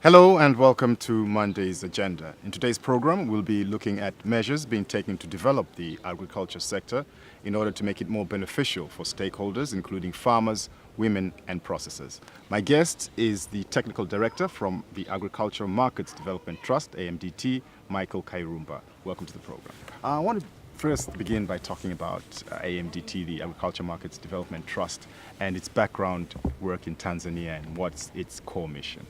Hello and welcome to Monday's Agenda. In today's program, we'll be looking at measures being taken to develop the agriculture sector in order to make it more beneficial for stakeholders, including farmers, women and processors. My guest is the Technical Director from the Agricultural Markets Development Trust, AMDT, Michael Kairumba. Welcome to the program. I want to first begin by talking about AMDT, the Agricultural Markets Development Trust, and its background work in Tanzania and what's its core mission.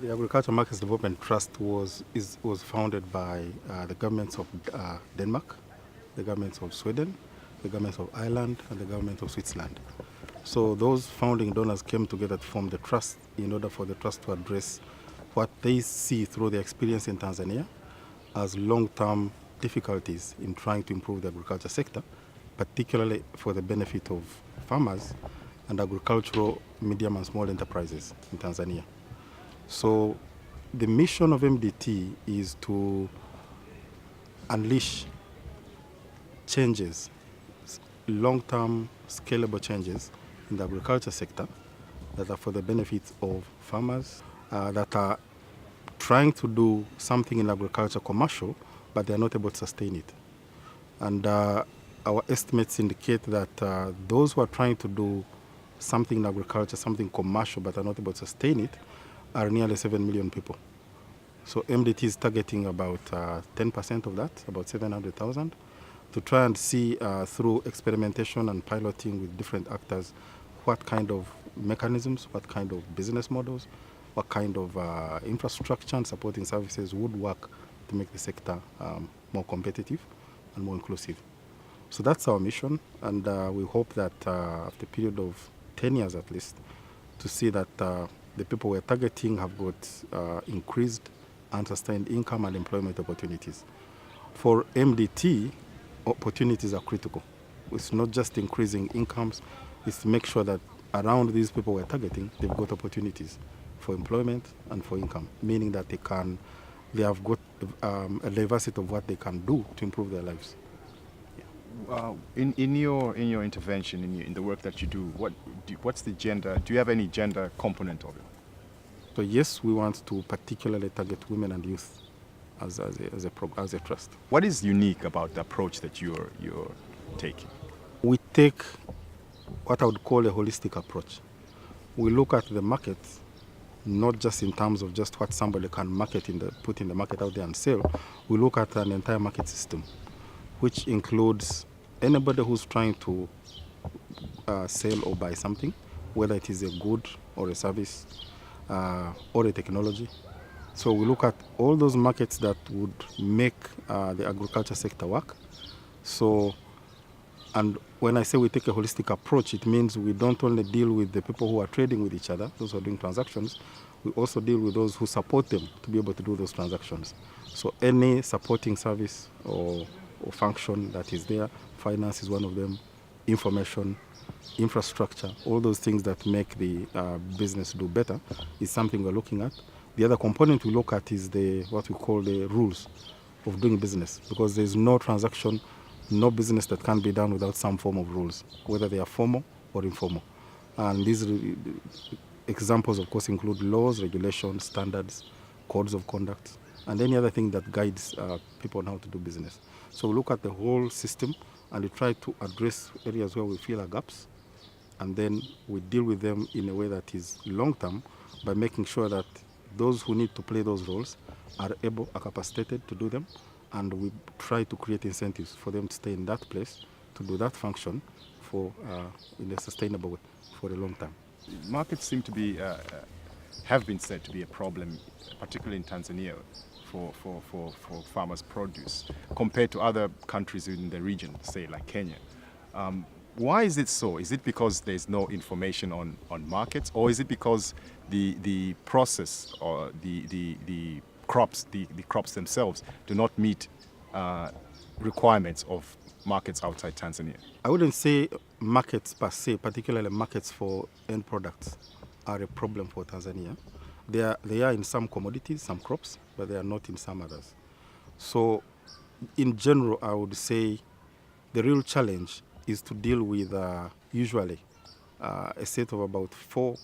The Agricultural Markets Development Trust was founded by the governments of Denmark, the governments of Sweden, the governments of Ireland, and the government of Switzerland. So those founding donors came together to form the trust in order for the trust to address what they see through their experience in Tanzania as long-term difficulties in trying to improve the agriculture sector, particularly for the benefit of farmers and agricultural medium and small enterprises in Tanzania. So the mission of MDT is to unleash changes, long-term scalable changes in the agriculture sector that are for the benefit of farmers that are trying to do something in agriculture commercial, but they are not able to sustain it. And our estimates indicate that those who are trying to do something in agriculture, something commercial, but are not able to sustain it, are nearly 7 million people. So MDT is targeting about 10% of that, about 700,000, to try and see through experimentation and piloting with different actors what kind of mechanisms, what kind of business models, what kind of infrastructure and supporting services would work to make the sector more competitive and more inclusive. So that's our mission, and we hope that after a period of 10 years at least, to see that the people we're targeting have got increased and sustained income and employment opportunities. For MDT, opportunities are critical. It's not just increasing incomes, it's to make sure that around these people we're targeting, they've got opportunities for employment and for income, meaning that they have got a diversity of what they can do to improve their lives. In your intervention, in the work that you do, what's the gender? Do you have any gender component of it? So yes, we want to particularly target women and youth as a trust. What is unique about the approach that you're taking? We take what I would call a holistic approach. We look at the market not just in terms of just what somebody can put in the market out there and sell. We look at an entire market system, which includes anybody who's trying to sell or buy something, whether it is a good or a service or a technology. So we look at all those markets that would make the agriculture sector work. So, and when I say we take a holistic approach, it means we don't only deal with the people who are trading with each other, those who are doing transactions, we also deal with those who support them to be able to do those transactions. So any supporting service or function that is there, finance is one of them, information, infrastructure, all those things that make the business do better is something we're looking at. The other component we look at is what we call the rules of doing business, because there's no transaction, no business that can be done without some form of rules, whether they are formal or informal. And these examples, of course, include laws, regulations, standards, codes of conduct, and any other thing that guides people on how to do business. So we look at the whole system and we try to address areas where we feel are gaps, and then we deal with them in a way that is long-term by making sure that those who need to play those roles are capacitated to do them, and we try to create incentives for them to stay in that place, to do that function in a sustainable way for a long time. Markets seem to be, have been said to be a problem, particularly in Tanzania, for farmers' produce, compared to other countries in the region, say like Kenya. Why is it so? Is it because there's no information on markets, or is it because the process or the crops themselves do not meet requirements of markets outside Tanzania? I wouldn't say markets per se, particularly markets for end products, are a problem for Tanzania. They are in some commodities, some crops, but they are not in some others. So in general, I would say the real challenge is to deal with usually a set of about 4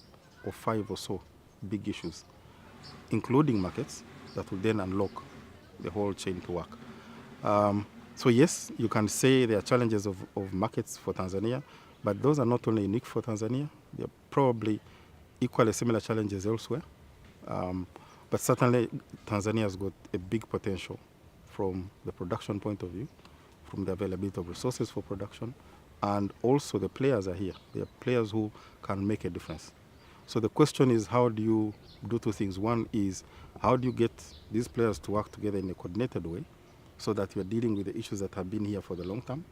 or 5 or so big issues including markets, that will then unlock the whole chain to work. So yes, you can say there are challenges of markets for Tanzania, but those are not only unique for Tanzania. There are probably equally similar challenges elsewhere. But certainly Tanzania has got a big potential from the production point of view, from the availability of resources for production, and also the players are here. They are players who can make a difference. So the question is, how do you do two things? One is, how do you get these players to work together in a coordinated way so that you're dealing with the issues that have been here for the long term,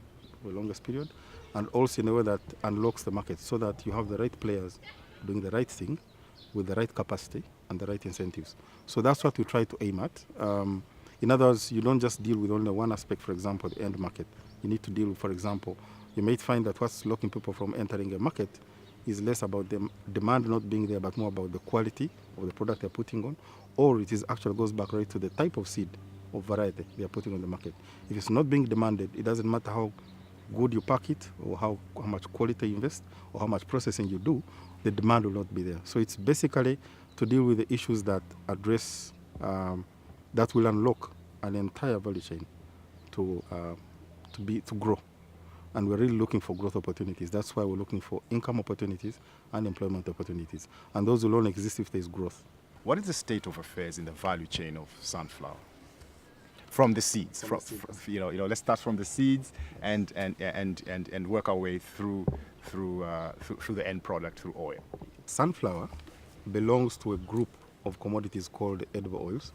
for the longest period, and also in a way that unlocks the market so that you have the right players doing the right thing with the right capacity and the right incentives. So that's what we try to aim at. In other words, you don't just deal with only one aspect, for example, the end market. You need to deal with, for example, you may find that what's blocking people from entering a market is less about the demand not being there, but more about the quality of the product they're putting on, or it is actually goes back right to the type of seed or variety they're putting on the market. If it's not being demanded, it doesn't matter how good you pack it or how much quality you invest or how much processing you do, the demand will not be there. So it's basically to deal with the issues that address, that will unlock an entire value chain to grow. And we're really looking for growth opportunities. That's why we're looking for income opportunities and employment opportunities. And those will only exist if there's growth. What is the state of affairs in the value chain of sunflower? From the seeds, let's start from the seeds and work our way through the end product, through oil. Sunflower belongs to a group of commodities called edible oils,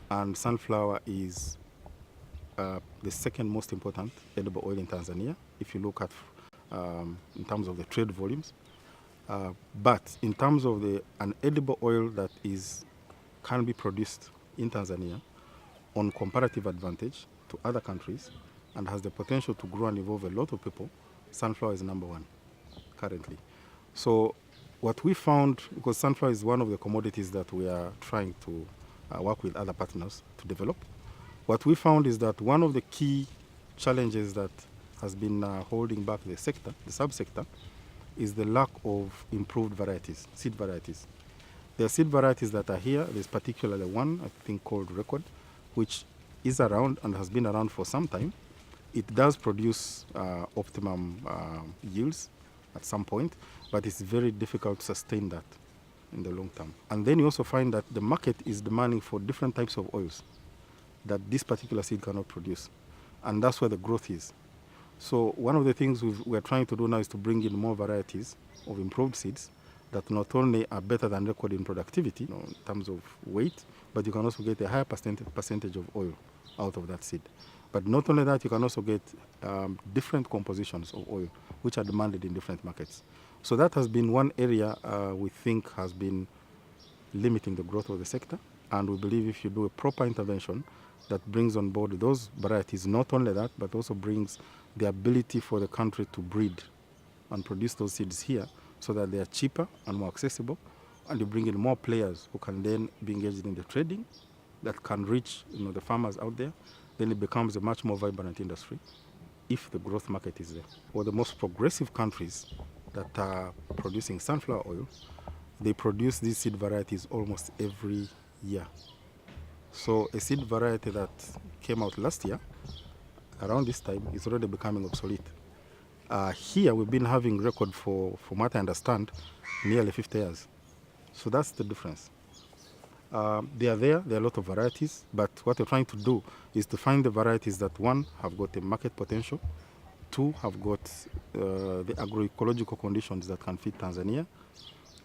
and sunflower is the second most important edible oil in Tanzania, if you look at in terms of the trade volumes. But in terms of an edible oil that can be produced in Tanzania on comparative advantage to other countries and has the potential to grow and involve a lot of people, sunflower is number one currently. So what we found, because sunflower is one of the commodities that we are trying to work with other partners to develop, what we found is that one of the key challenges that has been holding back the sector, the subsector, is the lack of improved varieties, seed varieties. There are seed varieties that are here. There's particularly one, I think, called Record, which is around and has been around for some time. It does produce optimum yields at some point, but it's very difficult to sustain that in the long term. And then you also find that the market is demanding for different types of oils that this particular seed cannot produce. And that's where the growth is. So one of the things we're trying to do now is to bring in more varieties of improved seeds that not only are better than Record in productivity, in terms of weight, but you can also get a higher percentage of oil out of that seed. But not only that, you can also get different compositions of oil, which are demanded in different markets. So that has been one area we think has been limiting the growth of the sector. And we believe if you do a proper intervention that brings on board those varieties, not only that, but also brings the ability for the country to breed and produce those seeds here so that they are cheaper and more accessible, and you bring in more players who can then be engaged in the trading that can reach the farmers out there, then it becomes a much more vibrant industry if the growth market is there. Or the most progressive countries that are producing sunflower oil, they produce these seed varieties almost every year. So a seed variety that came out last year, around this time, is already becoming obsolete. Here we've been having Record for, from what I understand, nearly 50 years. So that's the difference. There are a lot of varieties, but what we're trying to do is to find the varieties that, one, have got a market potential, two, have got the agroecological conditions that can fit Tanzania,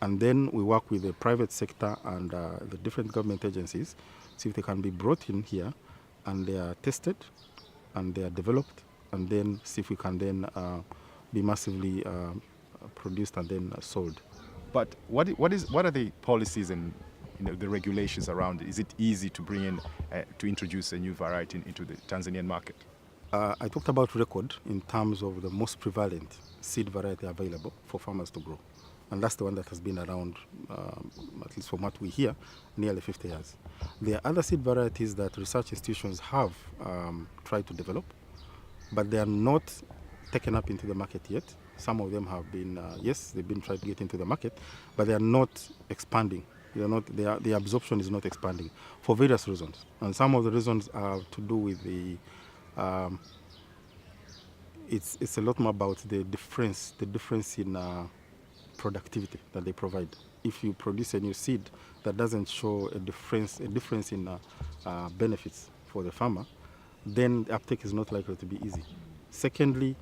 and then we work with the private sector and the different government agencies, see if they can be brought in here, and they are tested, and they are developed, and then see if we can then be massively produced and then sold. But what are the policies and the regulations around it? Is it easy to bring in, to introduce a new variety into the Tanzanian market? I talked about Record in terms of the most prevalent seed variety available for farmers to grow. And that's the one that has been around, at least from what we hear, nearly 50 years. There are other seed varieties that research institutions have tried to develop, but they are not taken up into the market yet. Some of them have been, yes, they've been trying to get into the market, but they are not expanding the absorption is not expanding for various reasons. And some of the reasons are to do with it's a lot more about the difference in productivity that they provide. If you produce a new seed that doesn't show a difference in benefits for the farmer, then the uptake is not likely to be easy. Secondly,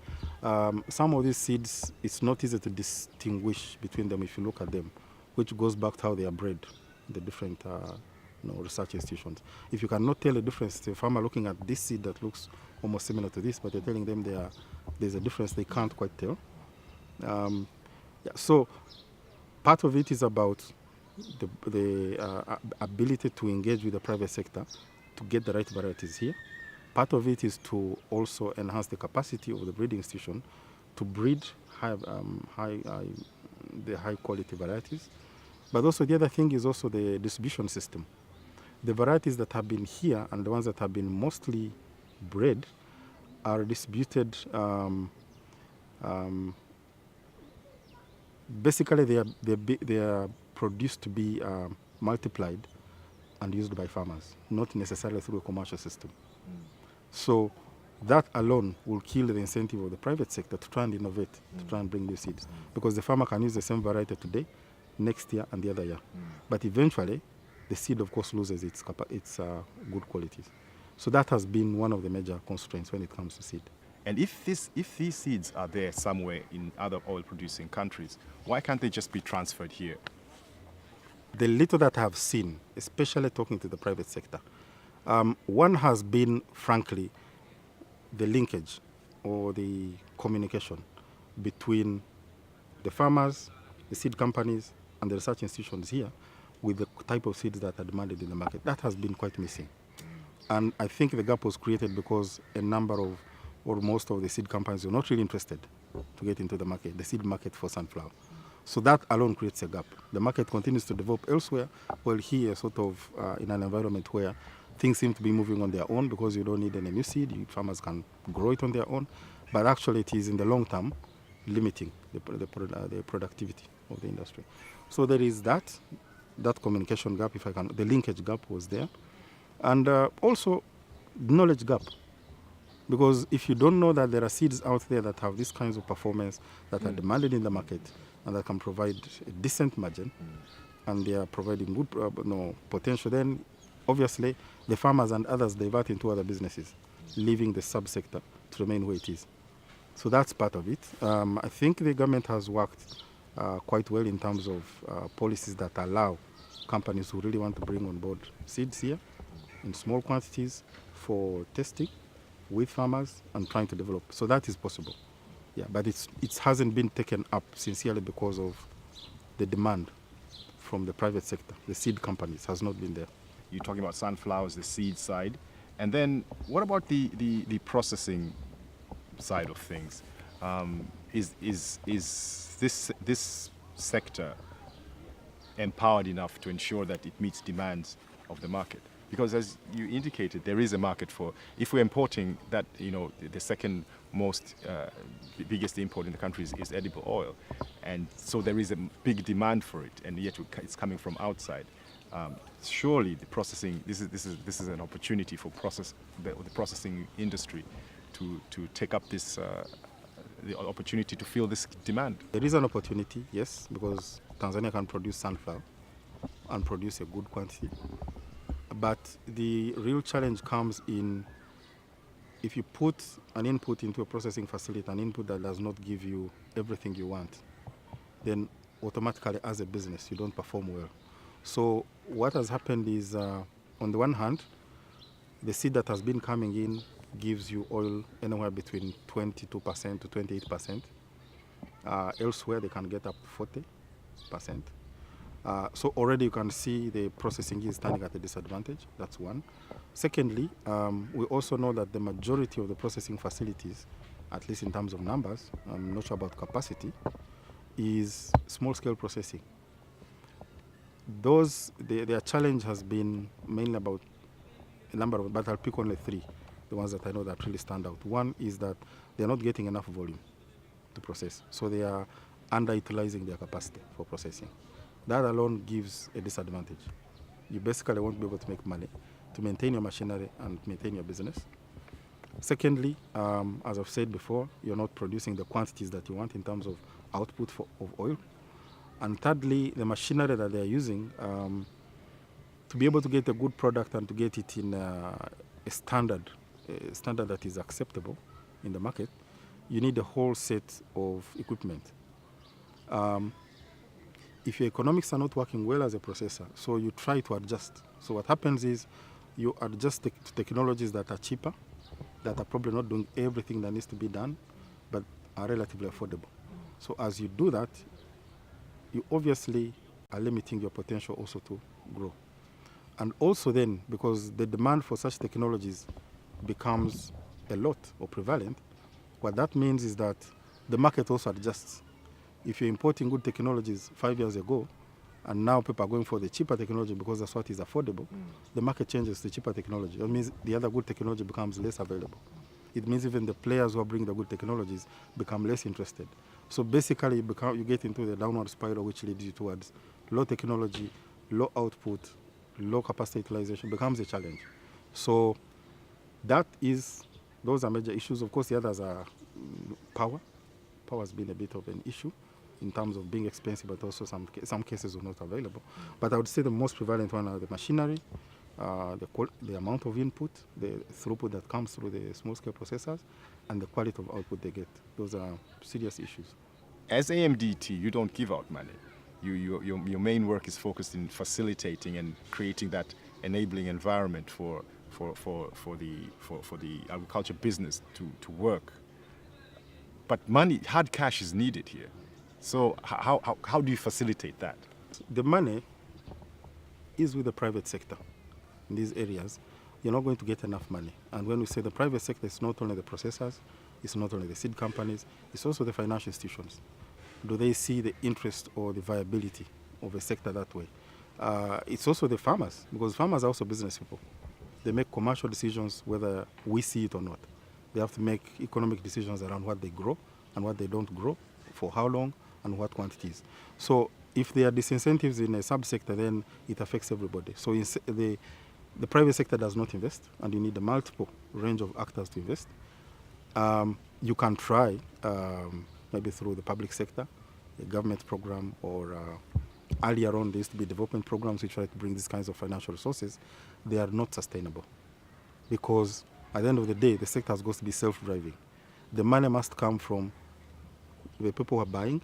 some of these seeds, it's not easy to distinguish between them if you look at them, which goes back to how they are bred in the different research institutions. If you cannot tell a difference to a farmer looking at this seed that looks almost similar to this, but you're telling them there's a difference, they can't quite tell. So part of it is about the ability to engage with the private sector to get the right varieties here. Part of it is to also enhance the capacity of the breeding institution to breed high quality varieties. But also the other thing is also the distribution system. The varieties that have been here and the ones that have been mostly bred are distributed. Basically, they are produced to be multiplied and used by farmers, not necessarily through a commercial system. So that alone will kill the incentive of the private sector to try and innovate, to try and bring new seeds. Because the farmer can use the same variety today, next year, and the other year. But eventually, the seed, of course, loses its good qualities. So that has been one of the major constraints when it comes to seed. And if these seeds are there somewhere in other oil-producing countries, why can't they just be transferred here? The little that I have seen, especially talking to the private sector, one has been, frankly, the linkage or the communication between the farmers, the seed companies, and the research institutions here with the type of seeds that are demanded in the market. That has been quite missing. And I think the gap was created because a number of, or most of the seed companies were not really interested to get into the market, the seed market for sunflower. So that alone creates a gap. The market continues to develop elsewhere, while here sort of in an environment where things seem to be moving on their own because you don't need any new seed, farmers can grow it on their own, but actually it is in the long term limiting the productivity of the industry. So there is that communication gap, the linkage gap was there. And also knowledge gap. Because if you don't know that there are seeds out there that have these kinds of performance that are demanded in the market and that can provide a decent margin, and they are providing good potential, then obviously the farmers and others divert into other businesses, leaving the subsector to remain where it is. So that's part of it. I think the government has worked quite well in terms of policies that allow companies who really want to bring on board seeds here in small quantities for testing with farmers and trying to develop. So that is possible. Yeah, but it hasn't been taken up sincerely because of the demand from the private sector. The seed companies has not been there. You're talking about sunflowers, the seed side. And then what about the processing side of things? Is this sector empowered enough to ensure that it meets demands of the market? Because as you indicated, there is a market for, if we're importing that, the second most biggest import in the country is edible oil. And so there is a big demand for it, and yet it's coming from outside. Surely the processing, this is an opportunity for the processing industry to take up this, the opportunity to fill this demand. There is an opportunity, yes, because Tanzania can produce sunflower and produce a good quantity. But the real challenge comes in if you put an input into a processing facility, an input that does not give you everything you want, then automatically as a business you don't perform well. So what has happened is, on the one hand, the seed that has been coming in gives you oil anywhere between 22% to 28%. Elsewhere they can get up to 40%. So already you can see the processing is standing at a disadvantage. That's one. Secondly, we also know that the majority of the processing facilities, at least in terms of numbers, I'm not sure about capacity, is small-scale processing. Their challenge has been mainly about a number of, but I'll pick only three, the ones that I know that really stand out. One is that they're not getting enough volume to process, so they are underutilizing their capacity for processing. that alone gives a disadvantage. You basically won't be able to make money to maintain your machinery and maintain your business. Secondly, as I've said before, you're not producing the quantities that you want in terms of output of oil. And thirdly, the machinery that they're using, to be able to get a good product and to get it in a standard that is acceptable in the market, you need a whole set of equipment. If your economics are not working well as a processor, so you try to adjust. So what happens is you adjust to technologies that are cheaper, that are probably not doing everything that needs to be done, but are relatively affordable. So as you do that, you obviously are limiting your potential also to grow. And also then, because the demand for such technologies becomes a lot or prevalent, what that means is that the market also adjusts. If you're importing good technologies 5 years ago, and now people are going for the cheaper technology because that's what is affordable, the market changes to cheaper technology. That means the other good technology becomes less available. It means even the players who are bringing the good technologies become less interested. So basically, you get into the downward spiral, which leads you towards low technology, low output, low capacity utilization becomes a challenge. So those are major issues. Of course, the others are power. Power has been a bit of an issue in terms of being expensive, but also some cases are not available. But I would say the most prevalent one are the machinery, the amount of input, the throughput that comes through the small-scale processors, and the quality of output they get. Those are serious issues. As AMDT, you don't give out money. Your main work is focused in facilitating and creating that enabling environment for the agriculture business to work. But money, hard cash is needed here. So how do you facilitate that? The money is with the private sector in these areas. You're not going to get enough money. And when we say the private sector, it's not only the processors, it's not only the seed companies, it's also the financial institutions. Do they see the interest or the viability of a sector that way? It's also the farmers, because farmers are also business people. They make commercial decisions whether we see it or not. They have to make economic decisions around what they grow and what they don't grow, for how long and what quantities. So if there are disincentives in a subsector, then it affects everybody. So the private sector does not invest, and you need a multiple range of actors to invest. You can try, maybe through the public sector, a government program, or earlier on there used to be development programs which try to bring these kinds of financial resources. They are not sustainable, because at the end of the day, the sector has got to be self-driving. The money must come from the people who are buying.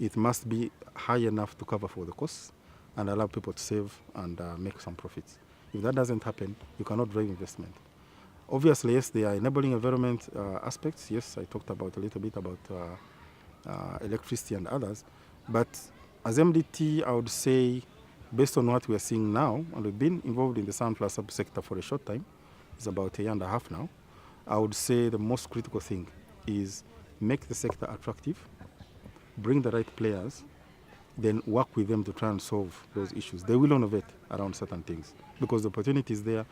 It must be high enough to cover for the costs and allow people to save and make some profits. If that doesn't happen, you cannot drive investment. Obviously, yes, there are enabling environment aspects. Yes, I talked about a little bit about electricity and others. But as MDT, I would say, based on what we are seeing now, and we've been involved in the sunflower subsector for a short time, it's about a year and a half now, I would say the most critical thing is make the sector attractive, bring the right players, then work with them to try and solve those issues. They will innovate around certain things because the opportunity is there